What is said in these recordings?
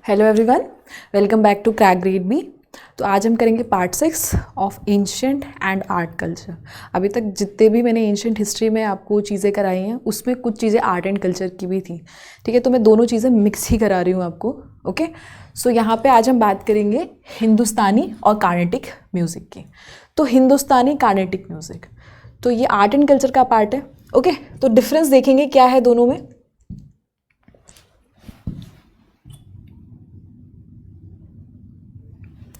Hello everyone, welcome back to crack grade B. तो आज हम करेंगे part 6 of ancient and art culture. अभी तक जितने भी मैंने एंशिएंट हिस्ट्री में आपको चीज़ें कराई हैं उसमें कुछ चीज़ें आर्ट एंड कल्चर की भी थी, ठीक है। तो मैं दोनों चीज़ें मिक्स ही करा रही हूँ आपको, ओके। सो यहाँ पे आज हम बात करेंगे हिंदुस्तानी और कार्नेटिक म्यूज़िक की। तो हिंदुस्तानी कार्नेटिक म्यूज़िक तो ये आर्ट एंड कल्चर का पार्ट है, ओके। तो डिफरेंस देखेंगे क्या है दोनों में।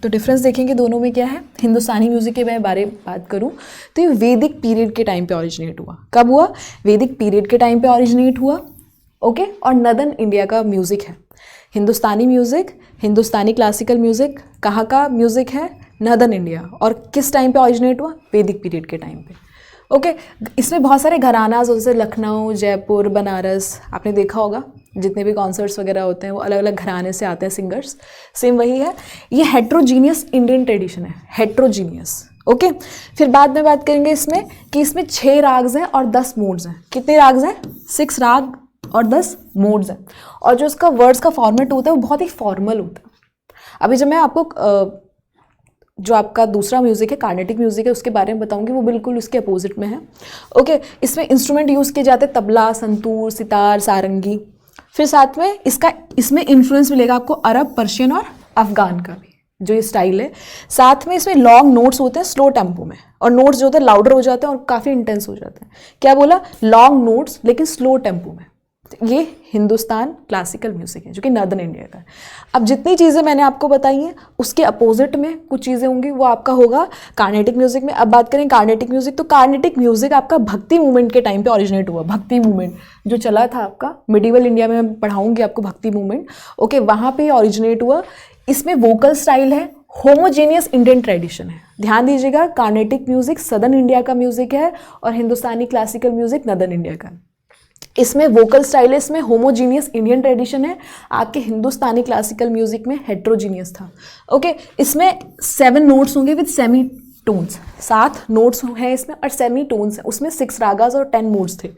तो डिफरेंस देखेंगे दोनों में क्या है। हिंदुस्तानी म्यूज़िक के बारे में बात करूं तो ये वैदिक पीरियड के टाइम पे ओरिजिनेट हुआ। कब हुआ? वैदिक पीरियड के टाइम पे ओरिजिनेट हुआ, ओके। और नदर्न इंडिया का म्यूज़िक है हिंदुस्तानी म्यूज़िक। हिंदुस्तानी क्लासिकल म्यूज़िक कहाँ का म्यूज़िक है? Northern India. और किस टाइम पे ओरिजिनेट हुआ? वैदिक पीरियड के टाइम पे, ओके। इसमें बहुत सारे घरानाज जैसे लखनऊ, जयपुर, बनारस, आपने देखा होगा जितने भी कॉन्सर्ट्स वगैरह होते हैं वो अलग अलग घराने से आते हैं सिंगर्स। सेम वही है, ये हेट्रोजीनियस इंडियन ट्रेडिशन है, हेट्रोजीनियस, ओके। फिर बाद में बात करेंगे इसमें कि इसमें 6 राग्स हैं और 10 मोड्स हैं। कितने राग्स हैं? 6 राग और 10 मोड्स हैं। और जो इसका वर्ड्स का फॉर्मेट होता है वो बहुत ही फॉर्मल होता है। अभी जब मैं आपको जो आपका दूसरा म्यूज़िक है, कार्नेटिक म्यूज़िक है, उसके बारे में बताऊंगी, वो बिल्कुल उसके अपोजिट में है, ओके। इसमें इंस्ट्रूमेंट यूज़ किए जाते हैं तबला, संतूर, सितार, सारंगी। फिर साथ में इसमें इन्फ्लुएंस मिलेगा आपको अरब, पर्शियन और अफगान का भी, जो ये स्टाइल है। साथ में इसमें लॉन्ग नोट्स होते हैं स्लो टेम्पो में, और नोट्स जो होते हैं लाउडर हो जाते हैं और काफ़ी इंटेंस हो जाते हैं। क्या बोला? लॉन्ग नोट्स लेकिन स्लो टेम्पो में। ये हिंदुस्तान क्लासिकल म्यूज़िक है जो कि नॉर्दर्न इंडिया का है। अब जितनी चीज़ें मैंने आपको बताई हैं उसके अपोजिट में कुछ चीज़ें होंगी, वो आपका होगा कार्नेटिक म्यूज़िक में। अब बात करें कार्नेटिक म्यूज़िक, तो कार्नेटिक म्यूज़िक आपका भक्ति मूवमेंट के टाइम पे ओरिजिनेट हुआ। भक्ति मूवमेंट जो चला था आपका मिडिवल इंडिया में, मैं पढ़ाऊँगी आपको भक्ति मूवमेंट, ओके, वहाँ पर ओरिजिनेट हुआ। इसमें वोकल स्टाइल है, होमोजेनियस इंडियन ट्रेडिशन है। ध्यान दीजिएगा, कार्नेटिक म्यूज़िक सदर्न इंडिया का म्यूज़िक है और हिंदुस्तानी क्लासिकल म्यूज़िक नॉर्दर्न इंडिया का। इसमें वोकल स्टाइल है, इसमें होमोजीनियस इंडियन ट्रेडिशन है। आपके हिंदुस्तानी क्लासिकल म्यूजिक में हेट्रोजीनियस था, ओके। इसमें 7 नोट्स होंगे विद सेमी टोन्स, 7 नोट्स हैं इसमें और सेमी टोन्स हैं। उसमें 6 रागास और 10 मोड्स थे।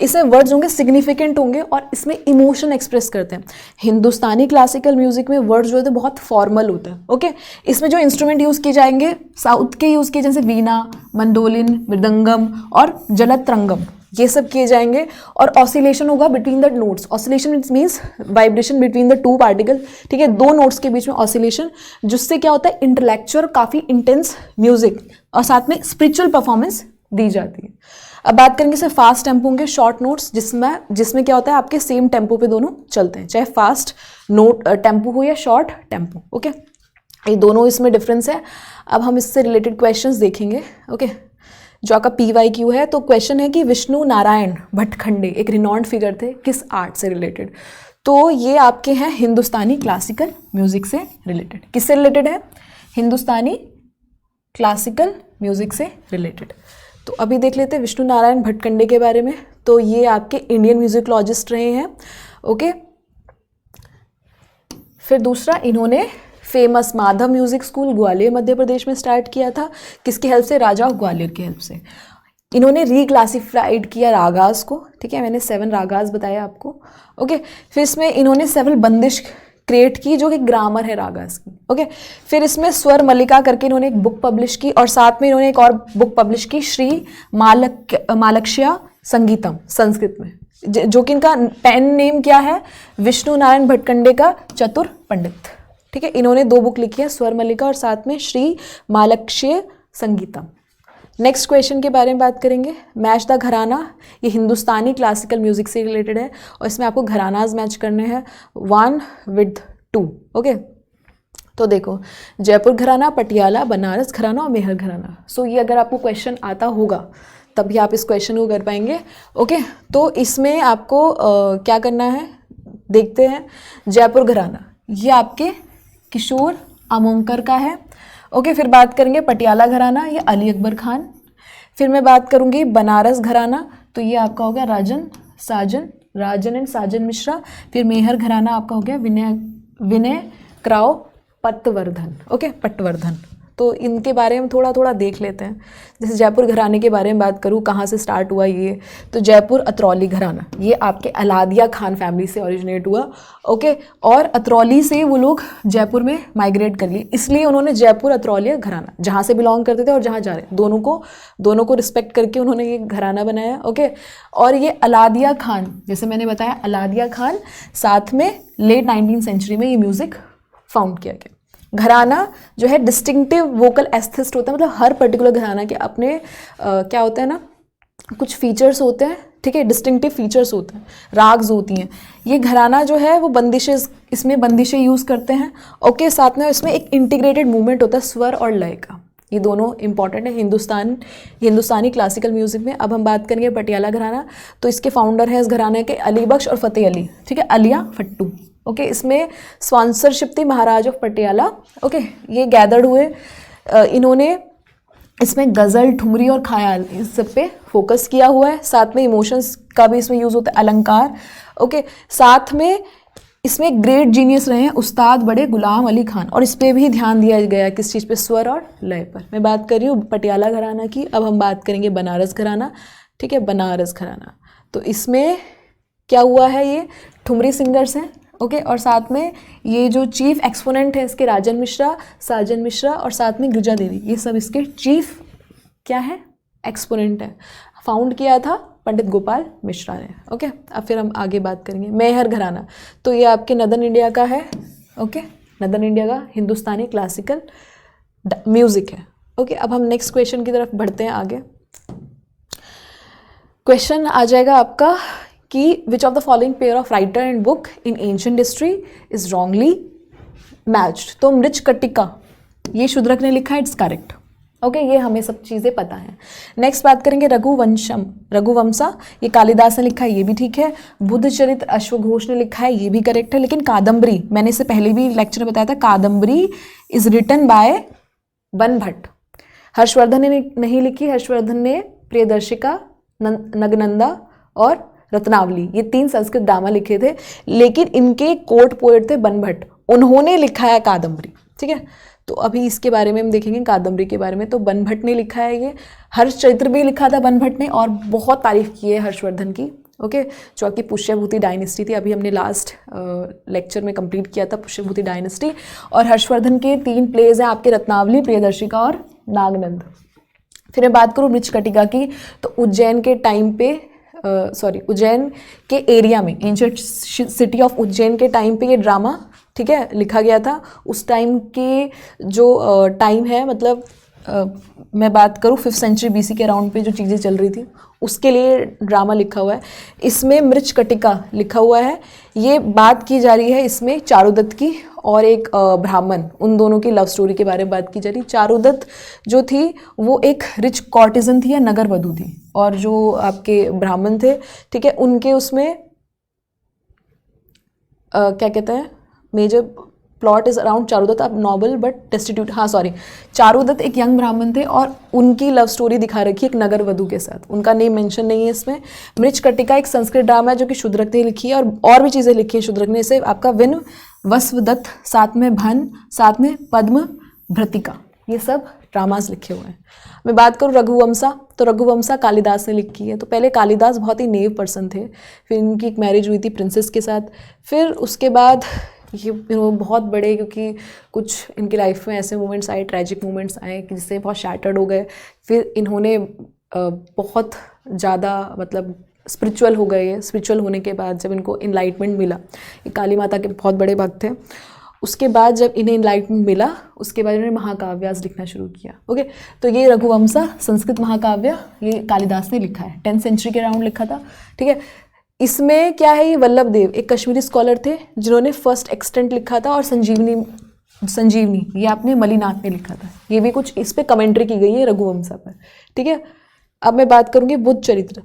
इसमें वर्ड्स होंगे सिग्निफिकेंट होंगे और इसमें इमोशन एक्सप्रेस करते हैं। हिंदुस्तानी क्लासिकल म्यूजिक में वर्ड्स जो होते हैं बहुत फॉर्मल होते हैं, ओके। इसमें जो इंस्ट्रूमेंट यूज़ किए जाएंगे साउथ के यूज़ किए, जैसे वीणा, मंडोलिन, मृदंगम और जलतरंगम, ये सब किए जाएंगे। और ऑसिलेशन होगा between the notes. Oscillation means vibration between the 2 particle, ठीक है, 2 नोट्स के बीच में ऑसिलेशन, जिससे क्या होता है इंटेलेक्चुअल काफ़ी इंटेंस म्यूजिक और साथ में स्पिरिचुअल परफॉर्मेंस दी जाती है। अब बात करेंगे से फास्ट टेम्पो होंगे, शॉर्ट नोट्स, जिसमें क्या होता है आपके सेम टेम्पो पे दोनों चलते हैं, चाहे फास्ट नोट टेम्पो हो या शॉर्ट टेम्पो, ओके। ये दोनों इसमें डिफरेंस है। अब हम इससे रिलेटेड क्वेश्चंस देखेंगे, ओके। जो आपका PYQ है, तो क्वेश्चन है कि विष्णु नारायण भटखंडे एक रिनॉन्ड फिगर थे, किस आर्ट से रिलेटेड? तो ये आपके हैं हिंदुस्तानी क्लासिकल म्यूजिक से रिलेटेड। किससे रिलेटेड है? हिंदुस्तानी क्लासिकल म्यूजिक से रिलेटेड। तो अभी देख लेते हैं विष्णु नारायण भटखंडे के बारे में। तो ये आपके इंडियन म्यूजिकोलॉजिस्ट रहे हैं, ओके। फिर दूसरा, इन्होंने famous Madhav music school Gwalior Madhya Pradesh में स्टार्ट किया था। किसकी हेल्प से? राजा ऑफ ग्वालियर की हेल्प से। इन्होंने रीक्लासिफाइड किया रागास को, ठीक है, मैंने 7 रागास बताया आपको, ओके। फिर इसमें इन्होंने 7 बंदिश क्रिएट की जो कि ग्रामर है रागास की, ओके। फिर इसमें स्वर मल्लिका करके इन्होंने एक बुक पब्लिश की और साथ में इन्होंने एक और बुक पब्लिश की श्री मालक्ष्या संगीतम संस्कृत में, जो कि इनका पेन नेम क्या है? विष्णु नारायण भटखंडे का चतुर पंडित, ठीक है। इन्होंने 2 बुक लिखी है, स्वर मल्लिका और साथ में श्री मालक्ष्य संगीतम। नेक्स्ट क्वेश्चन के बारे में बात करेंगे, मैच द घराना। ये हिंदुस्तानी क्लासिकल म्यूजिक से रिलेटेड है और इसमें आपको घरानाज मैच करने हैं 1 with 2, ओके। तो देखो, जयपुर घराना, पटियाला, बनारस घराना और मेहर घराना। सो ये अगर आपको क्वेश्चन आता होगा तभी आप इस क्वेश्चन को कर पाएंगे, ओके। तो इसमें आपको क्या करना है, देखते हैं। जयपुर घराना ये आपके किशोर अमोंकर का है, ओके। फिर बात करेंगे पटियाला घराना, ये अली अकबर खान। फिर मैं बात करूंगी बनारस घराना, तो ये आपका हो गया राजन एंड साजन मिश्रा। फिर मेहर घराना आपका हो गया विनय क्राव पटवर्धन, ओके, पटवर्धन। तो इनके बारे में थोड़ा थोड़ा देख लेते हैं। जैसे जयपुर घराने के बारे में बात करूँ, कहाँ से स्टार्ट हुआ ये, तो जयपुर अतरौली घराना ये आपके अलादिया खान फैमिली से ओरिजिनेट हुआ। ओके, और अतरौली से वो लोग जयपुर में माइग्रेट कर लिए, इसलिए उन्होंने जयपुर अतरौलिया घराना, जहाँ से बिलोंग करते थे और जहाँ जा रहे हैं दोनों को रिस्पेक्ट करके उन्होंने ये घराना बनाया। ओके, और ये अलादिया खान, जैसे मैंने बताया अलादिया खान, साथ में लेट 19th सेंचुरी में ये म्यूज़िक फाउंड किया गया। घराना जो है डिस्टिंक्टिव वोकल एस्थेस्ट होता है, मतलब हर पर्टिकुलर घराना के अपने क्या होता है ना, कुछ फीचर्स होते हैं, ठीक है, डिस्टिंक्टिव फीचर्स होते हैं, राग्स होती हैं। ये घराना जो है वो बंदिशें, इसमें बंदिशें यूज़ करते हैं। ओके, साथ में इसमें एक इंटीग्रेटेड मूवमेंट होता है स्वर और लय का, ये दोनों इंपॉर्टेंट है हिंदुस्तानी क्लासिकल म्यूज़िक में। अब हम बात करेंगे पटियाला घराना, तो इसके फाउंडर हैं इस घराने के अली बख्श और फ़तेह अली, ठीक है, अलिया फट्टू। ओके, इसमें स्पॉन्सरशिप थी महाराज ऑफ पटियाला। ओके, ये गैदर्ड हुए, इन्होंने इसमें गज़ल, ठुमरी और ख्याल इस सब पे फोकस किया हुआ है। साथ में इमोशंस का भी इसमें यूज़ होता है, अलंकार। ओके, साथ में इसमें ग्रेट जीनियस रहे हैं उस्ताद बड़े गुलाम अली खान, और इस पर भी ध्यान दिया गया किस चीज़ पे, स्वर और लय पर। मैं बात कर रही हूँ पटियाला घराना की। अब हम बात करेंगे बनारस घराना, ठीक है, बनारस घराना। तो इसमें क्या हुआ है, ये ठुमरी सिंगर्स हैं। ओके, और साथ में ये जो चीफ एक्सपोनेंट है इसके राजन मिश्रा, साजन मिश्रा और साथ में गिरिजा देवी, ये सब इसके चीफ क्या है, एक्सपोनेंट है। फाउंड किया था पंडित गोपाल मिश्रा ने। ओके, अब फिर हम आगे बात करेंगे मेहर घराना, तो ये आपके नदन इंडिया का है। ओके, नदन इंडिया का हिंदुस्तानी क्लासिकल म्यूज़िक है। ओके, अब हम नेक्स्ट क्वेश्चन की तरफ बढ़ते हैं आगे। क्वेश्चन आ जाएगा आपका कि which of the following pair of writer and book in ancient history is wrongly matched. तो मृच्छकटिका ये शूद्रक ने लिखा है, इट्स करेक्ट। ओके, ये हमें सब चीज़ें पता हैं। नेक्स्ट बात करेंगे रघुवंशा, ये कालिदास ने लिखा है, ये भी ठीक है। बुद्ध चरित्र अश्वघोष ने लिखा है, ये भी करेक्ट है। लेकिन कादम्बरी, मैंने इससे पहले भी लेक्चर में बताया था, कादम्बरी इज रिटन बाय बन भट्ट। हर्षवर्धन ने नहीं लिखी, हर्षवर्धन ने प्रियदर्शिका, नगनंदा और रत्नावली, ये 3 संस्कृत ड्रामा लिखे थे, लेकिन इनके कोर्ट पोएट थे बन भट्ट, उन्होंने लिखा है कादम्बरी। ठीक है, तो अभी इसके बारे में हम देखेंगे कादम्बरी के बारे में। तो बन भट्ट ने लिखा है ये, हर्षचरित्र भी लिखा था बन भट्ट ने, और बहुत तारीफ की है हर्षवर्धन की। ओके, जो आपकी पुष्यभूति डायनेस्टी थी, अभी हमने लास्ट लेक्चर में कंप्लीट किया था पुष्यभूति डायनेस्टी। और हर्षवर्धन के 3 प्लेज हैं आपके, रत्नावली, प्रियदर्शिका और नागनंद। फिर मैं बात करूँ मृच्छकटिका की, तो उज्जैन के टाइम पे उज्जैन के एरिया में, एंशिएंट सिटी ऑफ उज्जैन के टाइम पे ये ड्रामा, ठीक है, लिखा गया था। उस टाइम के जो टाइम है, मतलब मैं बात करूँ 5th सेंचुरी BC के अराउंड पे जो चीज़ें चल रही थी, उसके लिए ड्रामा लिखा हुआ है। इसमें मृच्छकटिका लिखा हुआ है। ये बात की जा रही है इसमें चारुदत्त की और एक ब्राह्मण, उन दोनों की लव स्टोरी के बारे में बात की जा रही। चारुदत्त जो थी वो एक रिच कॉर्टिजन थी या नगर वधू थी, और जो आपके ब्राह्मण थे, ठीक है, उनके उसमें क्या कहते हैं, major plot is around Charudatta, अब नॉबल बट डेस्टिट्यूट, चारुदत्त एक यंग ब्राह्मण थे और उनकी लव स्टोरी दिखा रखी है एक नगर वधू के साथ, उनका नेम मेंशन नहीं है इसमें। मृच्छकटिका एक संस्कृत ड्रामा है जो कि शूद्रक ने लिखी है, और भी चीज़ें लिखी है शूद्रक ने, इसे आपका विन वस्वदत्त, साथ में भन, साथ में पद्म भृतिका, ये सब ड्रामास लिखे हुए हैं। मैं बात करूँ रघुवंशा, तो रघुवंशा कालिदास ने लिखी है। तो पहले कालिदास बहुत ही नेव पर्सन थे, फिर इनकी एक मैरिज हुई थी प्रिंसेस के साथ, फिर उसके बाद ये बहुत बड़े, क्योंकि कुछ इनकी लाइफ में ऐसे मोमेंट्स आए, ट्रैजिक मोमेंट्स आए कि जिससे बहुत शैटर्ड हो गए। फिर इन्होंने बहुत ज़्यादा मतलब स्पिरिचुअल हो गए। स्पिरिचुअल होने के बाद जब इनको इनलाइटमेंट मिला, ये काली माता के बहुत बड़े भक्त थे, उसके बाद जब इन्हें इनलाइटमेंट मिला, उसके बाद इन्होंने महाकाव्यास लिखना शुरू किया। ओके, तो ये रघुवंशा संस्कृत महाकाव्य ये कालिदास ने लिखा है, 10th सेंचुरी के अराउंड लिखा था। ठीक है, इसमें क्या है, ये वल्लभ देव एक कश्मीरी स्कॉलर थे जिन्होंने फर्स्ट एक्सटेंट लिखा था, और संजीवनी ये आपने मलिनाथ ने लिखा था। ये भी कुछ इस पे कमेंट्री की गई है रघुवंशा पर। ठीक है, अब मैं बात करूँगी बुद्ध चरित्र।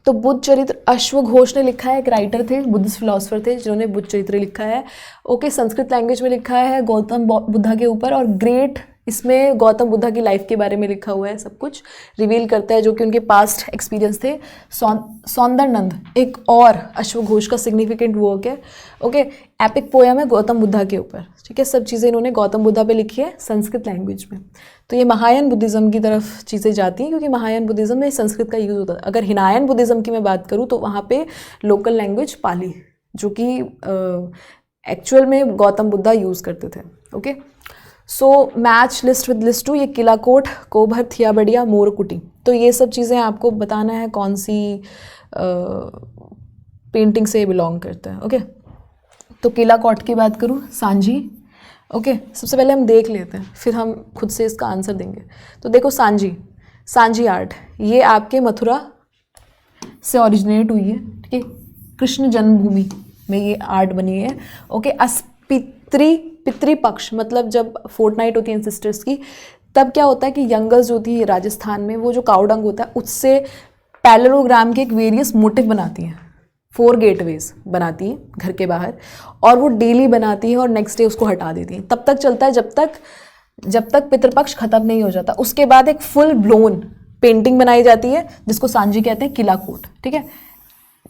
तो बुद्ध चरित्र अश्वघोष ने लिखा है, एक राइटर थे, बुद्धिस्ट फिलोसफर थे जिन्होंने बुद्ध चरित्र लिखा है। ओके, संस्कृत लैंग्वेज में लिखा है गौतम बुद्धा के ऊपर, और ग्रेट इसमें गौतम बुद्धा की लाइफ के बारे में लिखा हुआ है, सब कुछ रिवील करता है जो कि उनके पास्ट एक्सपीरियंस थे। सौंदरनंद एक और अश्वघोष का सिग्निफिकेंट वर्क है। ओके, एपिक पोयम है गौतम बुद्धा के ऊपर, ठीक है। सब चीज़ें इन्होंने गौतम बुद्धा पे लिखी है संस्कृत लैंग्वेज में। तो ये महायान बुद्धिज़्म की तरफ चीज़ें जाती हैं क्योंकि महायान बुद्धिज़्म में संस्कृत का यूज़ होता है। अगर हिनायन बुद्धिज़्म की मैं बात करूँ तो वहाँ पे लोकल लैंग्वेज पाली, जो कि एक्चुअल में गौतम बुद्धा यूज़ करते थे। Okay, so match list with list 2, ये किला कोट, कोभर, थियाबड़िया, मोरकुटी। तो ये सब चीज़ें आपको बताना है कौन सी पेंटिंग से बिलोंग करते हैं। ओके, तो किला कोट की बात करूँ, सांझी। ओके, सबसे पहले हम देख लेते हैं, फिर हम खुद से इसका आंसर देंगे। तो देखो सांझी आर्ट, ये आपके मथुरा से ओरिजिनेट हुई है, ठीक है। कृष्ण जन्मभूमि में ये आर्ट बनी है। ओके, पितृपक्ष मतलब जब फोर्टनाइट होती है सिस्टर्स की, तब क्या होता है कि यंगल्स जो होती है राजस्थान में, वो जो काउडंग होता है उससे पैरेललोग्राम के एक वेरियस मोटिव बनाती हैं, 4 गेटवेज बनाती है घर के बाहर, और वो डेली बनाती है और नेक्स्ट डे उसको हटा देती हैं। तब तक चलता है जब तक पितृपक्ष खत्म नहीं हो जाता। उसके बाद एक फुल ब्लोन पेंटिंग बनाई जाती है जिसको सांझी कहते हैं, किला कोट, ठीक है।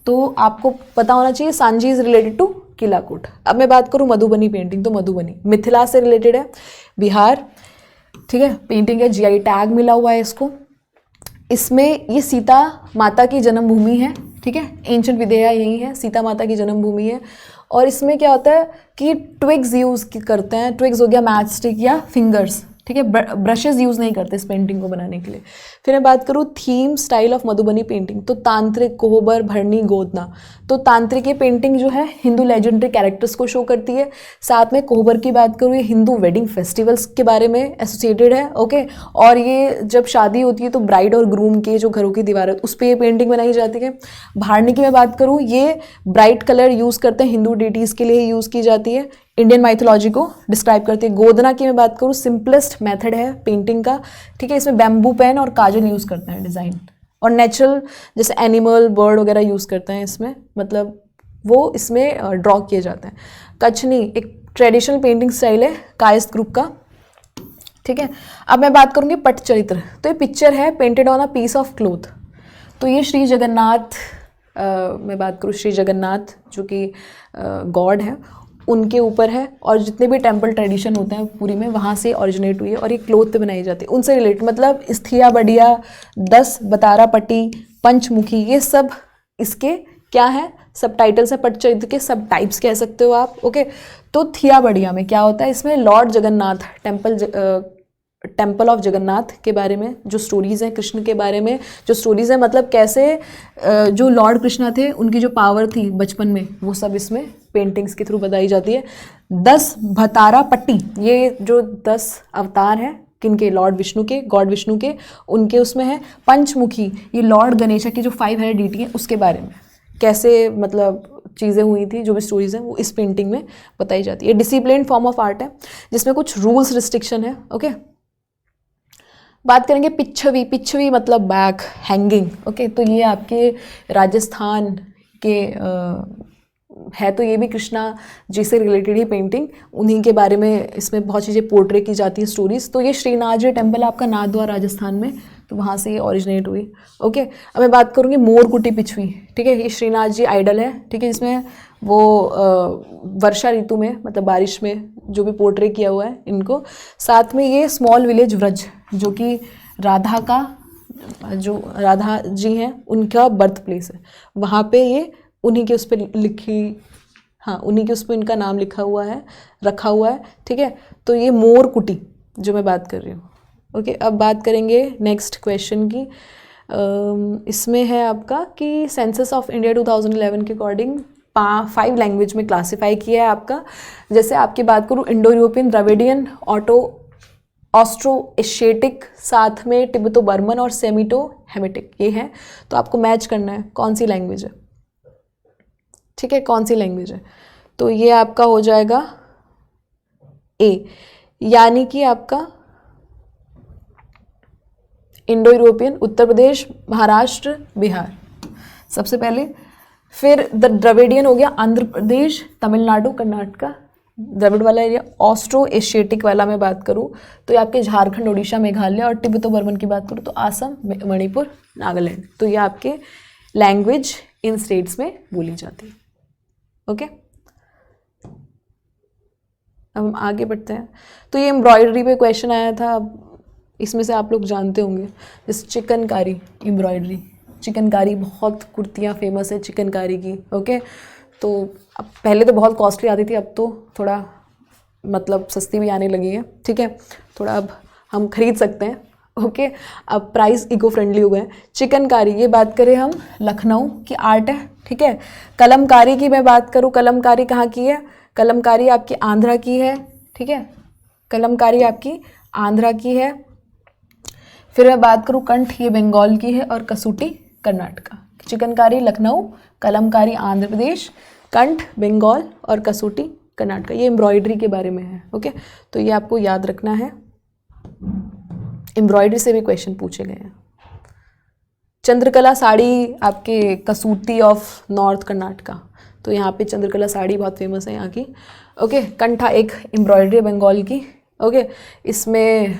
तो आपको पता होना चाहिए Sanjhi is related to Qila Kot. अब मैं बात करूँ मधुबनी पेंटिंग, तो मधुबनी मिथिला से रिलेटेड है, बिहार, ठीक है। पेंटिंग है, जीआई टैग मिला हुआ है इसको। इसमें ये सीता माता की जन्मभूमि है, ठीक है। एंशिएंट विदेहा यही है, सीता माता की जन्मभूमि है। और इसमें क्या होता है कि ट्विग्स यूज़ करते हैं, ट्विग्स हो गया मैच स्टिक या फिंगर्स, ठीक है। ब्रशेज यूज़ नहीं करते इस पेंटिंग को बनाने के लिए। फिर मैं बात करूँ theme style of Madhubani painting, तो तांत्रिक, कोहबर, भरनी, गोदना। तो तांत्रिक ये पेंटिंग जो है हिंदू लेजेंडरी कैरेक्टर्स को शो करती है। साथ में कोहबर की बात करूँ, ये हिंदू वेडिंग फेस्टिवल्स के बारे में एसोसिएटेड है। ओके, और ये जब शादी होती है तो ब्राइड और ग्रूम के जो घरों की दीवार है उस पर ये पेंटिंग बनाई जाती है। भारनी की मैं बात करूँ, ये ब्राइट कलर यूज़ करते हैं, हिंदू डिटीज़ के लिए यूज़ की जाती है, इंडियन माइथोलॉजी को डिस्क्राइब करती है। गोदना की मैं बात करूँ, सिंपलेस्ट मेथड है पेंटिंग का, ठीक है। इसमें बैम्बू पेन और काजल यूज़ करते हैं डिज़ाइन, और नेचुरल जैसे एनिमल, बर्ड वगैरह यूज़ करते हैं इसमें, मतलब वो इसमें ड्रॉ किए जाते हैं। कचनी एक ट्रेडिशनल पेंटिंग स्टाइल है कायस्थ ग्रुप का, ठीक है। अब मैं बात करूँगी पटचरित्र, तो ये पिक्चर है painted on a piece of cloth. तो ये श्री जगन्नाथ, मैं बात करूँ श्री जगन्नाथ जो कि गॉड है, उनके ऊपर है, और जितने भी टेम्पल ट्रेडिशन होते हैं पूरी में वहाँ से ओरिजिनेट हुई है, और ये क्लोथ पे बनाई जाती है। उनसे रिलेटेड मतलब स्थिया बढ़िया, 10 बतारा पट्टी, पंचमुखी, ये सब इसके क्या है, सब टाइटल्स है, पटचरित्र के सब टाइप्स कह सकते हो आप। ओके, तो थिया बढ़िया में क्या होता है, इसमें Lord Jagannath temple of Jagannath के बारे में जो स्टोरीज़ हैं, कृष्ण के बारे में जो स्टोरीज़ हैं, मतलब कैसे जो लॉर्ड कृष्णा थे उनकी जो पावर थी बचपन में, वो सब इसमें पेंटिंग्स के थ्रू बताई जाती है। 10 भतारा पट्टी, ये जो 10 अवतार हैं किनके, लॉर्ड विष्णु के, गॉड विष्णु के, उनके उसमें है। पंचमुखी, ये लॉर्ड गणेश की जो 5 हेडेड डीटी है उसके बारे में कैसे मतलब चीज़ें हुई थी, जो भी स्टोरीज़ हैं वो इस पेंटिंग में बताई जाती है। डिसिप्लिन फॉर्म ऑफ आर्ट है जिसमें कुछ रूल्स रिस्ट्रिक्शन है। ओके, बात करेंगे पिछवी मतलब बैक, हैंगिंग। ओके, तो ये आपके राजस्थान के है, तो ये भी कृष्णा जी से रिलेटेड ही पेंटिंग, उन्हीं के बारे में इसमें बहुत चीज़ें पोर्ट्रे की जाती हैं, स्टोरीज। तो ये श्रीनाथ जी टेम्पल आपका नाथद्वारा राजस्थान में, तो वहाँ से ये ओरिजिनेट हुई। ओके, अब मैं बात करूँगी मोरकुटी पिछवी, ठीक है। ये श्रीनाथ जी आइडल है, ठीक है, जिसमें वो वर्षा ऋतु में मतलब बारिश में जो भी पोर्ट्रे किया हुआ है इनको। साथ में ये स्मॉल विलेज व्रज जो कि राधा का जो राधा जी हैं उनका बर्थ प्लेस है, वहाँ पे ये उन्हीं के उस पर उन्हीं के उस पर इनका नाम लिखा हुआ है, रखा हुआ है, ठीक है। तो ये मोरकुटी जो मैं बात कर रही हूँ। ओके, अब बात करेंगे नेक्स्ट क्वेश्चन की। इसमें है आपका कि सेंसस ऑफ इंडिया 2011 के अकॉर्डिंग 5 लैंग्वेज में क्लासीफाई किया है आपका। जैसे आपकी बात करूँ, Indo European, Dravidian, Austro Asiatic, साथ में तिब्बतो बर्मन और सेमिटो हेमिटिक, ये है। तो आपको मैच करना है कौन सी लैंग्वेज है, ठीक है, कौन सी लैंग्वेज है। तो ये आपका हो जाएगा ए, यानी कि आपका इंडो यूरोपियन, उत्तर प्रदेश, महाराष्ट्र, बिहार सबसे पहले। फिर द द्रविडियन हो गया आंध्र प्रदेश, तमिलनाडु, कर्नाटका, द्रविड़ वाला एरिया। ऑस्ट्रो एशियाटिक वाला मैं बात करूँ तो ये आपके झारखंड, उड़ीसा, मेघालय, और तिब्बतो बर्मन की बात करूँ तो आसम, मणिपुर, नागालैंड। तो ये आपके लैंग्वेज इन स्टेट्स में बोली जाती है। ओके, अब हम आगे बढ़ते हैं। तो ये एम्ब्रॉयडरी पे क्वेश्चन आया था, इसमें से आप लोग जानते होंगे, जैसे चिकनकारी एम्ब्रॉयडरी। चिकनकारी बहुत कुर्तियाँ फेमस है चिकनकारी की। ओके, तो अब पहले तो बहुत कॉस्टली आती थी, अब तो थोड़ा मतलब सस्ती भी आने लगी है। ठीक है, थोड़ा अब हम खरीद सकते हैं। ओके, अब प्राइस इको फ्रेंडली हो गए। चिकनकारी, ये बात करें हम लखनऊ की आर्ट है। ठीक है, कलमकारी की मैं बात करूँ, कलमकारी कहाँ की है? कलमकारी आपकी आंध्रा की है। ठीक है, कलमकारी आपकी आंध्रा की है। फिर मैं बात करूँ कंठ, ये बंगाल की है, और कसूटी कर्नाटका। चिकनकारी लखनऊ, कलमकारी आंध्र प्रदेश, कंठ बंगाल और कसूटी कर्नाटका। ये एम्ब्रॉयडरी के बारे में है। ओके, तो ये आपको याद रखना है, एम्ब्रॉयडरी से भी क्वेश्चन पूछे गए हैं। चंद्रकला साड़ी आपके कसूटी ऑफ नॉर्थ कर्नाटका, तो यहाँ पे चंद्रकला साड़ी बहुत फेमस है यहाँ की। ओके, कंठा एक एम्ब्रॉयडरी बंगाल की। ओके, इसमें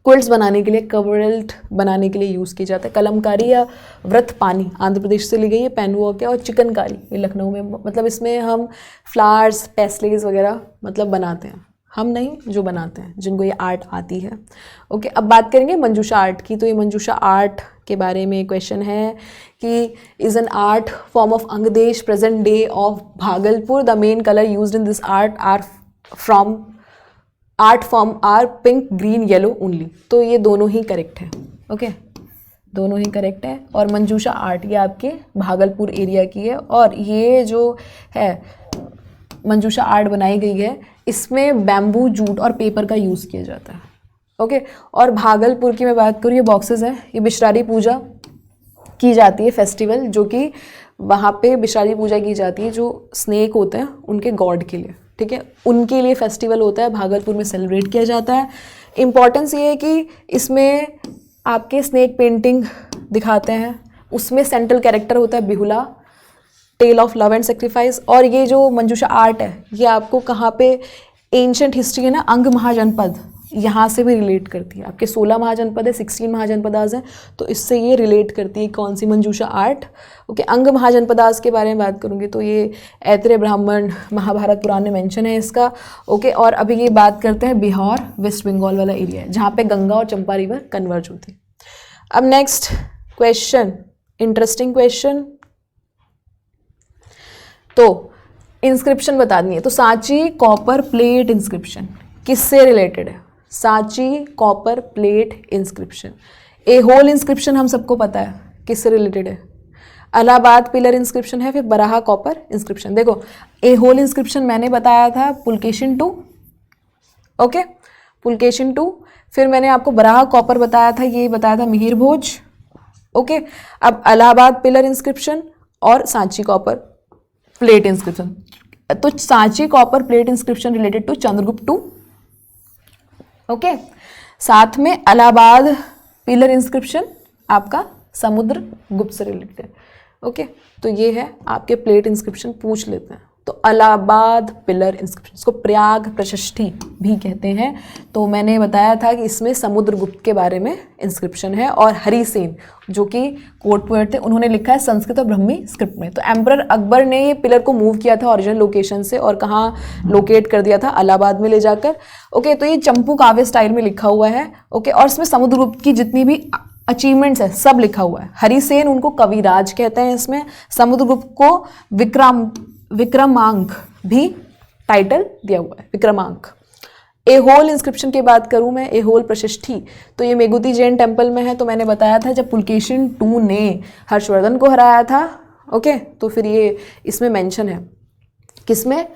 क्विल्ट्स बनाने के लिए, कवरेल्ट बनाने के लिए यूज़ की जाता है। कलमकारी या व्रत पानी आंध्र प्रदेश से ली गई है, पेनवॉक है, और चिकनकारी ये लखनऊ में, मतलब इसमें हम फ्लावर्स, पेस्लेस वगैरह मतलब बनाते हैं, हम नहीं, जो बनाते हैं, जिनको ये आर्ट आती है। ओके, अब बात करेंगे मंजूषा आर्ट की। तो ये मंजूषा आर्ट के बारे में क्वेश्चन है कि is an art form of Angdesh present day of Bhagalpur. The main colour used in this art are from art form are pink, green, yellow only. तो ये दोनों ही करेक्ट है। ओके, दोनों ही करेक्ट है। और मंजूषा आर्ट ये आपके भागलपुर एरिया की है, और ये जो है मंजूषा आर्ट बनाई गई है, इसमें बैम्बू, जूट और पेपर का यूज़ किया जाता है। ओके, और भागलपुर की मैं बात करूँ, ये बॉक्सेस है, ये बिशरारी पूजा की जाती है फेस्टिवल, जो कि वहाँ पे बिशरारी पूजा की जाती है, जो स्नेक होते हैं उनके गॉड के लिए। ठीक है, उनके लिए फेस्टिवल होता है, भागलपुर में सेलिब्रेट किया जाता है। इम्पॉर्टेंस ये है कि इसमें आपके स्नेक पेंटिंग दिखाते हैं, उसमें सेंट्रल कैरेक्टर होता है Behula, tale of love and sacrifice. और ये जो मंजूषा आर्ट है, ये आपको कहाँ पे एंशंट हिस्ट्री है ना, अंग महाजनपद, यहाँ से भी रिलेट करती है। आपके 16 महाजनपद है, 16 महाजनपदास हैं, तो इससे ये रिलेट करती है। कौन सी मंजूषा आर्ट? ओके, अंग महाजनपदास के बारे में बात करूँगी तो ये ऐत्रेय ब्राह्मण, महाभारत पुराण में मेंशन है इसका। ओके, और अभी ये बात करते हैं बिहार, वेस्ट बंगाल वाला एरिया है, जहाँ पे गंगा और चंपा रिवर कन्वर्ज होती है। अब नेक्स्ट क्वेश्चन, इंटरेस्टिंग क्वेश्चन, तो इंस्क्रिप्शन बता दी है। तो सांची कॉपर प्लेट इंस्क्रिप्शन किससे रिलेटेड है? Sanchi copper plate inscription. Aihole inscription हम सबको पता है किससे रिलेटेड है, इलाहाबाद पिलर इंस्क्रिप्शन है। फिर बराहा कॉपर इंस्क्रिप्शन। देखो, एहोल इंस्क्रिप्शन मैंने बताया था पुलकेशिन 2। ओके, पुलकेशिन 2। फिर मैंने आपको बराहा कॉपर बताया था, ये बताया था मिहिर भोज। ओके, अब इलाहाबाद पिलर इंस्क्रिप्शन और सांची कॉपर प्लेट इंस्क्रिप्शन। तो Sanchi copper plate inscription related to Chandragupta 2। Okay, साथ में इलाहाबाद पिलर इंस्क्रिप्शन आपका समुद्र गुप्त से रिलेटेड है। ओके, तो ये है आपके प्लेट इंस्क्रिप्शन पूछ लेते हैं। तो इलाहाबाद पिलर इंस्क्रिप्शन, इसको प्रयाग प्रशस्ति भी कहते हैं। तो मैंने बताया था कि इसमें समुद्रगुप्त के बारे में इंस्क्रिप्शन है। और हरिसेन जो कि कोर्ट पोएट थे, उन्होंने लिखा है संस्कृत और ब्रह्मी स्क्रिप्ट में। तो एम्परर अकबर ने ये पिलर को मूव किया था ओरिजिनल लोकेशन से, और कहाँ लोकेट कर दिया था? इलाहाबाद में ले जाकर। ओके, तो ये चंपू काव्य स्टाइल में लिखा हुआ है। ओके, और इसमें समुद्रगुप्त की जितनी भी अचीवमेंट्स है सब लिखा हुआ है। हरिसेन उनको कविराज कहते हैं इसमें, समुद्रगुप्त को विक्रमांक भी टाइटल दिया हुआ है, विक्रमांक। एहोल इंस्क्रिप्शन की बात करूं मैं, एहोल प्रशस्ति, तो ये मेगुती जैन टेम्पल में है। तो मैंने बताया था जब पुलकेशिन 2 ने हर्षवर्धन को हराया था। ओके, तो फिर ये इसमें मेंशन है, किसमें?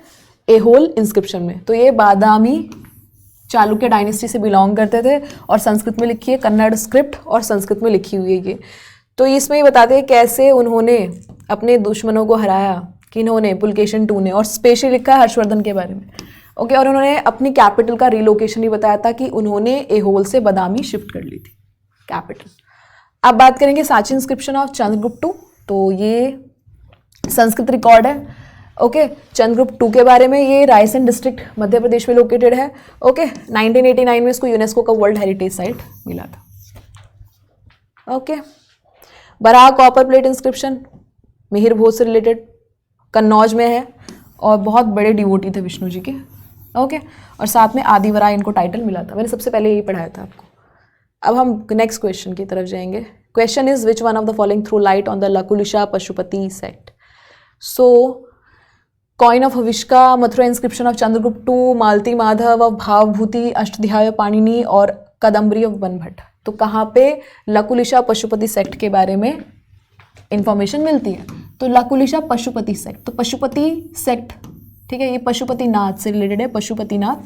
एहोल इंस्क्रिप्शन में। तो ये बादामी चालुक्य डायनेस्टी से बिलोंग करते थे, और संस्कृत में लिखी है, कन्नड़ स्क्रिप्ट और संस्कृत में लिखी हुई है ये। तो इसमें ये बताते हैं कैसे उन्होंने अपने दुश्मनों को हराया, किन्होंने? पुलकेशिन 2 ने, और स्पेशली लिखा है हर्षवर्धन के बारे में। ओके, और उन्होंने अपनी कैपिटल का रिलोकेशन भी बताया था कि उन्होंने एहोल से बादामी शिफ्ट कर ली थी कैपिटल। अब बात करेंगे सांची इंस्क्रिप्शन ऑफ चंद्रगुप्त 2। तो ये संस्कृत रिकॉर्ड है, ओके चंद्रगुप्त 2 के बारे में, ये रायसेन डिस्ट्रिक्ट मध्य प्रदेश में लोकेटेड है। ओके 1989 में इसको यूनेस्को का वर्ल्ड हेरिटेज साइट मिला था। ओके बराह कॉपर प्लेट इंस्क्रिप्शन मिहिर भोज से रिलेटेड, कन्नौज में है और बहुत बड़े डिवोटी थे विष्णु जी के। ओके और साथ में आदिवरा इनको टाइटल मिला था, मैंने सबसे पहले यही पढ़ाया था आपको। अब हम नेक्स्ट क्वेश्चन की तरफ जाएंगे। Question is which one of the following through light on the Lakulisha Pashupati sect. So coin of Huvishka, Mathura inscription of Chandragupta 2, Malati Madhav of Bhavbhuti, Ashtadhyayi Panini और कादम्बरी ऑफ बनभट्ट। तो कहाँ पे लकुलिशा पशुपति सेक्ट के बारे में इंफॉर्मेशन मिलती है? तो लकुलिशा पशुपति सेक्ट, तो पशुपति सेक्ट, ठीक है, ये पशुपतिनाथ से रिलेटेड है। पशुपतिनाथ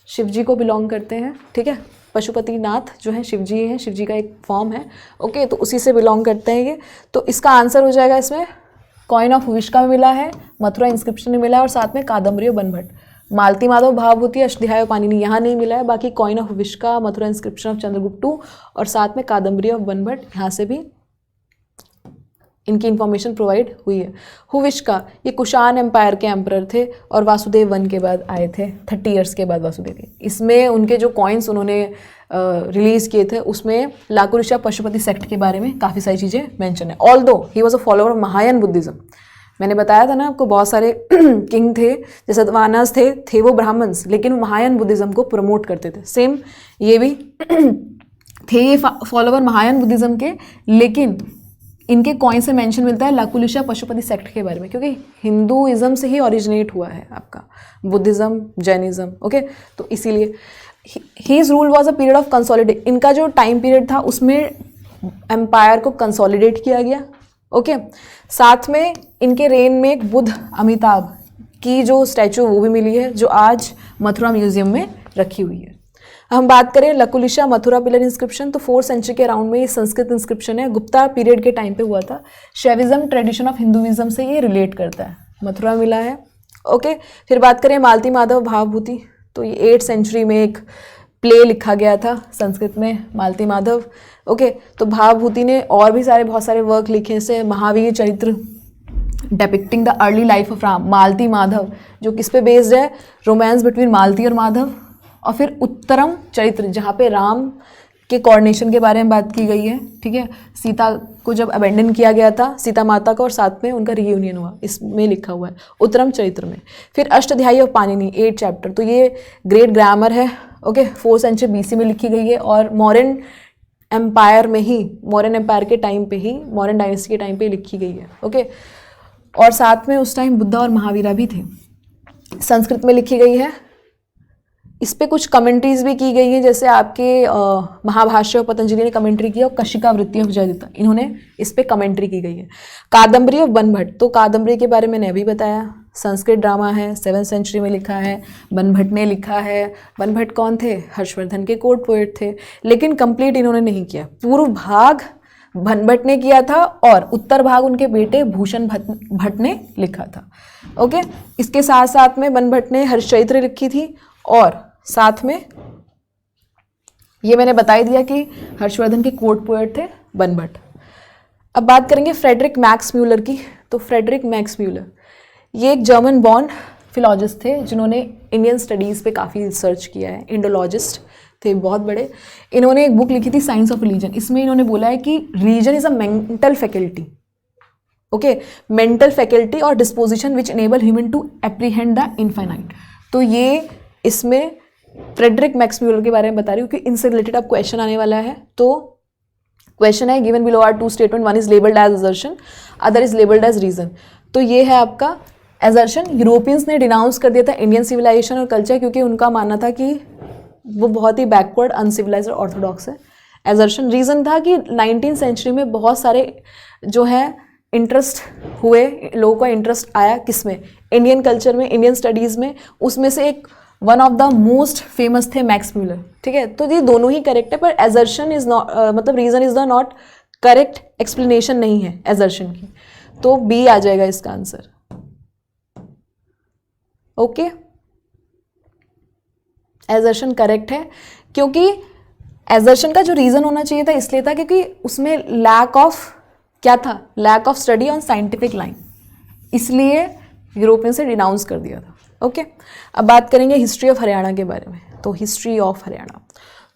शिव जी को बिलोंग करते हैं, ठीक है, पशुपतिनाथ जो है शिव जी हैं, शिव जी का एक फॉर्म है। ओके तो उसी से बिलोंग करते हैं ये। तो इसका आंसर हो जाएगा इसमें कॉइन ऑफ हविष्का में मिला है, मथुरा इंस्क्रिप्शन में मिला है और साथ में कादम्बरी ऑफ बनभट्ट। मालती माधव भावभूति अष्टध्यायी पाणिनि यहाँ नहीं मिला है, बाकी coin of Huvishka, Mathura inscription of Chandragupta 2 और साथ में कादम्बरी ऑफ बनभट्ट, यहाँ से भी इनकी इंफॉर्मेशन प्रोवाइड हुई है। हुविष्का ये कुषाण एम्पायर के एम्परर थे और वासुदेव 1 के बाद आए थे, 30 ईयर्स के बाद वासुदेव के। इसमें उनके जो कॉइन्स उन्होंने रिलीज़ किए थे उसमें लकुलिशा पशुपति सेक्ट के बारे में काफ़ी सारी चीज़ें मेंशन है। Although he was a follower of Mahayana Buddhism. मैंने बताया था ना आपको, बहुत सारे किंग थे जैसे सतवाहनास थे वो ब्राह्मण्स, लेकिन वो महायान बुद्धिज्म को प्रमोट करते थे। सेम ये भी थे ये फॉलोअर महायान बुद्धिज्म के, लेकिन इनके कॉइन से मेंशन मिलता है लकुलिशा पशुपति सेक्ट के बारे में, क्योंकि हिंदुइज्म से ही ओरिजिनेट हुआ है आपका बुद्धिज्म, जैनिज्म। ओके तो इसीलिए his rule was a period of consolidate. इनका जो टाइम पीरियड था उसमें एम्पायर को कंसोलिडेट किया गया। ओके साथ में इनके रेन में एक बुद्ध अमिताभ की जो स्टैचू वो भी मिली है, जो आज मथुरा म्यूजियम में रखी हुई है। हम बात करें लकुलिशा मथुरा पिलर इंस्क्रिप्शन, तो 4th सेंचुरी के अराउंड में ये संस्कृत इंस्क्रिप्शन है, गुप्ता पीरियड के टाइम पे हुआ था। शैविज्म ट्रेडिशन ऑफ हिंदुइज्म से ये रिलेट करता है, मथुरा मिला है। ओके फिर बात करें मालती माधव भावभूति, तो ये 8th सेंचुरी में एक प्ले लिखा गया था संस्कृत में, मालती माधव। ओके तो भावभूति ने और भी बहुत सारे वर्क लिखे, जैसे Mahavir Charitra depicting the early life of Ram, Malati Madhava जो किस पे बेस्ड है, रोमांस बिटवीन मालती और माधव। और फिर उत्तरम चरित्र जहाँ पे राम के कोऑर्डिनेशन के बारे में बात की गई है, ठीक है, सीता को जब अबेंडन किया गया था सीता माता का और साथ में उनका रीयूनियन हुआ, इसमें लिखा हुआ है उत्तरम चरित्र में। फिर अष्टध्यायी ऑफ पाणिनि 8 चैप्टर, तो ये ग्रेट ग्रामर है। ओके 4th सेंचुरी BC में लिखी गई है और मौर्यन एम्पायर में ही, मौर्यन एम्पायर के टाइम पे ही, मौर्यन डायनेस्टी के टाइम पे लिखी गई है। ओके और साथ में उस टाइम बुद्धा और महावीरा भी थे। संस्कृत में लिखी गई है, इस पे कुछ कमेंट्रीज भी की गई हैं, जैसे आपके महाभाष्य पतंजलि ने कमेंट्री की और कशिका वृत्ति ऑफ जयदत्ता, इन्होंने इस पे कमेंट्री की गई है। कादम्बरी ऑफ बनभट्ट, तो कादम्बरी के बारे में मैंने अभी बताया, संस्कृत ड्रामा है, 7th सेंचुरी में लिखा है, बनभट्ट ने लिखा है। बनभट्ट कौन थे? हर्षवर्धन के कोर्ट पोएट थे, लेकिन कंप्लीट इन्होंने नहीं किया। पूर्व भाग बनभट्ट ने किया था और उत्तर भाग उनके बेटे भूषण भट्ट ने लिखा था। ओके इसके साथ साथ में बनभट्ट ने हर्षचरित्र लिखी थी और साथ में ये मैंने बता ही दिया कि हर्षवर्धन के कोर्ट पोएट थे बनभट्ट। अब बात करेंगे फ्रेडरिक मैक्स म्यूलर की। तो फ्रेडरिक मैक्स म्यूलर ये एक जर्मन बॉर्न फिलॉजिस्ट थे जिन्होंने इंडियन स्टडीज़ पे काफ़ी रिसर्च किया है, इंडोलॉजिस्ट थे बहुत बड़े। इन्होंने एक बुक लिखी थी साइंस ऑफ रिलीजन, इसमें इन्होंने बोला है कि religion is a mental faculty, okay, mental faculty और disposition which enable human to apprehend the infinite. तो ये इसमें फ्रेडरिक मैक्स म्यूलर के बारे में बता रही हूँ कि इनसे रिलेटेड अब क्वेश्चन आने वाला है। तो क्वेश्चन है given below are 2 statement, one is labelled as assertion, other is labelled as reason. तो ये है आपका एजर्शन। यूरोपियंस ने डिनाउंस कर दिया था इंडियन सिविलाइजेशन और कल्चर, क्योंकि उनका मानना था कि वो बहुत ही बैकवर्ड, अनसिविलाइज्ड और ऑर्थोडॉक्स है। एजर्शन रीज़न था कि 19th सेंचुरी में बहुत सारे जो है इंटरेस्ट हुए, लोगों का इंटरेस्ट आया किसमें, इंडियन कल्चर में, इंडियन स्टडीज़ में। उसमें से एक one of the most famous थे मैक्स म्यूलर, ठीक है। तो ये दोनों ही करेक्ट है, पर एजर्शन इज नॉट, मतलब reason is the not correct explanation नहीं है एजर्शन की। तो बी आ जाएगा इसका आंसर। ओके एजर्शन करेक्ट है, क्योंकि एजर्शन का जो रीज़न होना चाहिए था इसलिए था क्योंकि उसमें लैक ऑफ क्या था, lack of study on scientific line, इसलिए यूरोपियन से डिनाउंस कर दिया था। ओके, अब बात करेंगे हिस्ट्री ऑफ हरियाणा के बारे में। तो हिस्ट्री ऑफ हरियाणा,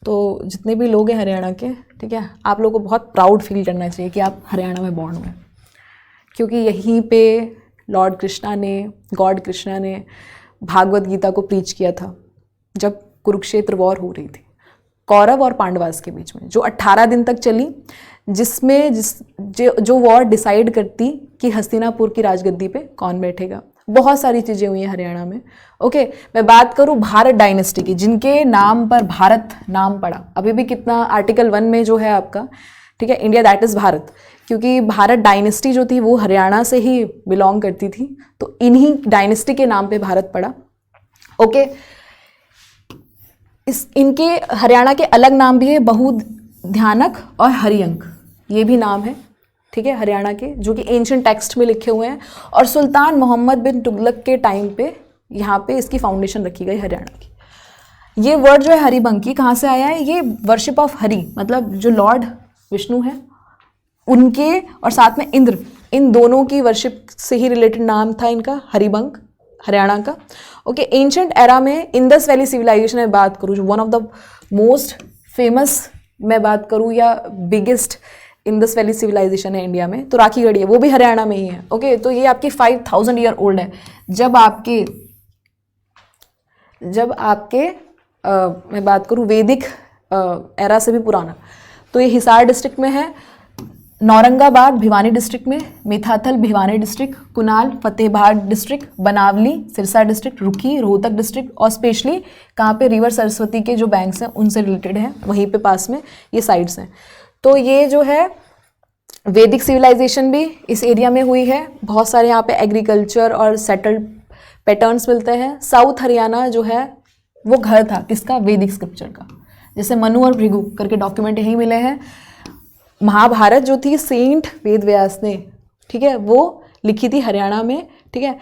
तो जितने भी लोग हैं हरियाणा के, ठीक है, आप लोगों को बहुत प्राउड फील करना चाहिए कि आप हरियाणा में बॉर्न हुए, क्योंकि यहीं पे लॉर्ड कृष्णा ने, गॉड कृष्णा ने भागवत गीता को प्रीच किया था जब कुरुक्षेत्र वॉर हो रही थी कौरव और पांडवास के बीच में, जो 18 दिन तक चली, जिसमें जो वॉर डिसाइड करती कि हस्तिनापुर की राजगद्दी पे कौन बैठेगा। बहुत सारी चीज़ें हुई हैं हरियाणा में। ओके, मैं बात करूँ भारत डायनेस्टी की, जिनके नाम पर भारत नाम पड़ा। अभी भी कितना आर्टिकल 1 में जो है आपका, ठीक है, इंडिया दैट इज़ भारत, क्योंकि भारत डायनेस्टी जो थी वो हरियाणा से ही बिलोंग करती थी, तो इन्हीं डायनेस्टी के नाम पे भारत पड़ा। ओके, इनके हरियाणा के अलग नाम भी है, बहुध्यानक और हरिअंक, ये भी नाम है, ठीक है, हरियाणा के, जो कि एंशिएंट टेक्स्ट में लिखे हुए हैं। और सुल्तान मोहम्मद बिन तुगलक के टाइम पे यहाँ पे इसकी फाउंडेशन रखी गई हरियाणा की। ये वर्ड जो है हरिबंकी कहाँ से आया है? ये वर्शिप ऑफ हरि, मतलब जो लॉर्ड विष्णु है उनके और साथ में इंद्र, इन दोनों की वर्शिप से ही रिलेटेड नाम था इनका हरिबंक, हरियाणा का। ओके, एंशिएंट एरा में इंडस वैली सिविलाइजेशन में बात करूँ, जो one of the most famous मैं बात करूँ या बिगेस्ट इंडस वैली सिविलाइजेशन है इंडिया में, तो राखीगढ़ी है, वो भी हरियाणा में ही है। ओके, तो ये आपकी 5000 ईयर ओल्ड है। जब आपके मैं बात करूँ वैदिक एरा से भी पुराना, तो ये हिसार डिस्ट्रिक्ट में है, नौरंगाबाद भिवानी डिस्ट्रिक्ट में, Mitathal Bhiwani district, Kunal Fatehabad district, Banawali Sirsa district, Rukhi Rohtak district, और स्पेशली कहाँ पे रिवर सरस्वती के जो बैंक्स हैं उनसे रिलेटेड है, वहीं पे पास में ये साइट्स हैं। तो ये जो है वैदिक सिविलाइजेशन भी इस एरिया में हुई है। बहुत सारे यहाँ पे एग्रीकल्चर और सेटल्ड पैटर्न्स मिलते हैं। साउथ हरियाणा जो है वो घर था किसका? वैदिक स्क्रिप्चर का। जैसे मनु और भृगु करके डॉक्यूमेंट यहीं मिले हैं। महाभारत जो थी सेंट वेद व्यास ने, ठीक है, वो लिखी थी हरियाणा में, ठीक है।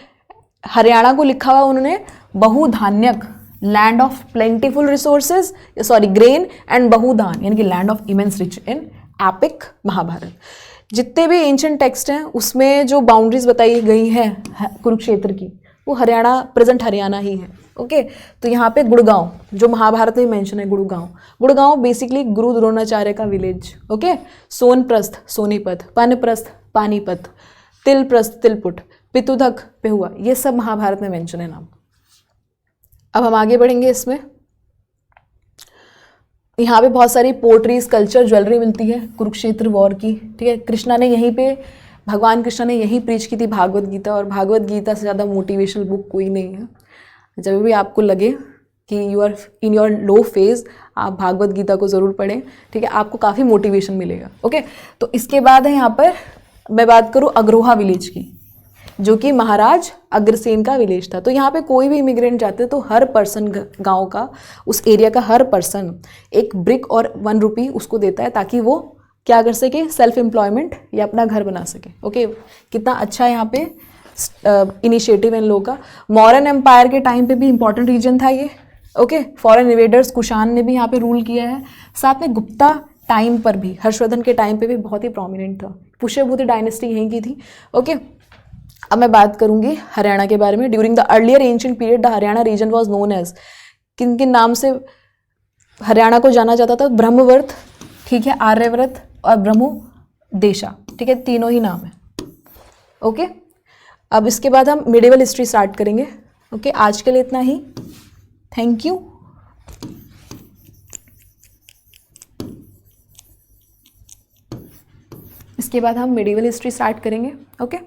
हरियाणा को लिखा हुआ उन्होंने Bahudhanyaka, land of plentiful resources, sorry grain and Bahudhan, यानी कि land of immense rich in epic Mahabharata. जितने भी एंशिएंट टेक्स्ट हैं उसमें जो बाउंड्रीज बताई गई हैं कुरुक्षेत्र की, वो हरियाणा, प्रेजेंट हरियाणा ही है। ओके, तो यहाँ पे गुड़गांव जो महाभारत में मेंशन है, गुड़गांव बेसिकली गुरु द्रोणाचार्य का विलेज। ओके, सोनप्रस्थ सोनीपत, पनप्रस्थ पानीपत, तिलप्रस्थ तिलपुट, पितुधक पेहुआ, ये सब महाभारत में मेंशन है नाम। अब हम आगे बढ़ेंगे इसमें। यहाँ पे बहुत सारी पोट्री, स्कल्पचर, ज्वेलरी मिलती है कुरुक्षेत्र वॉर की, ठीक है। कृष्णा ने यहीं पे, भगवान कृष्ण ने यहीं प्रीच की थी भागवत गीता, और भागवत गीता से ज़्यादा मोटिवेशनल बुक कोई नहीं है। जब भी आपको लगे कि you are in your low phase, आप भागवत गीता को ज़रूर पढ़ें, ठीक है, आपको काफ़ी मोटिवेशन मिलेगा। ओके, तो इसके बाद है यहाँ पर मैं बात करूँ अग्रोहा विलेज की, जो कि महाराज अग्रसेन का विलेज था। तो यहाँ पे कोई भी इमिग्रेंट जाते तो हर पर्सन, गांव का, उस एरिया का हर पर्सन एक ब्रिक और 1 रुपी उसको देता है, ताकि वो क्या कर सके, सेल्फ एम्प्लॉयमेंट या अपना घर बना सके। ओके, कितना अच्छा है यहाँ पे इनिशिएटिव इन लोगों का। मौर्यन एम्पायर के टाइम पे भी इंपॉर्टेंट रीजन था ये। ओके, फॉरेन इन्वेडर्स कुषाण ने भी यहाँ पे रूल किया है। साथ में गुप्ता टाइम पर भी, हर्षवर्धन के टाइम पे भी बहुत ही प्रोमिनेंट था। पुष्यभूति डायनेस्टी यहीं की थी। ओके, अब मैं बात करूंगी हरियाणा के बारे में। During the earlier ancient period the Haryana region was known as, किन किन नाम से हरियाणा को जाना जाता था? ब्रह्मवर्त, ठीक है, आर्यव्रत और ब्रह्मोदेशा, ठीक है, तीनों ही नाम है। ओके, अब इसके बाद हम मिडिवल हिस्ट्री स्टार्ट करेंगे। ओके, आज के लिए इतना ही। Thank you. इसके बाद हम मिडिवल हिस्ट्री स्टार्ट करेंगे। ओके।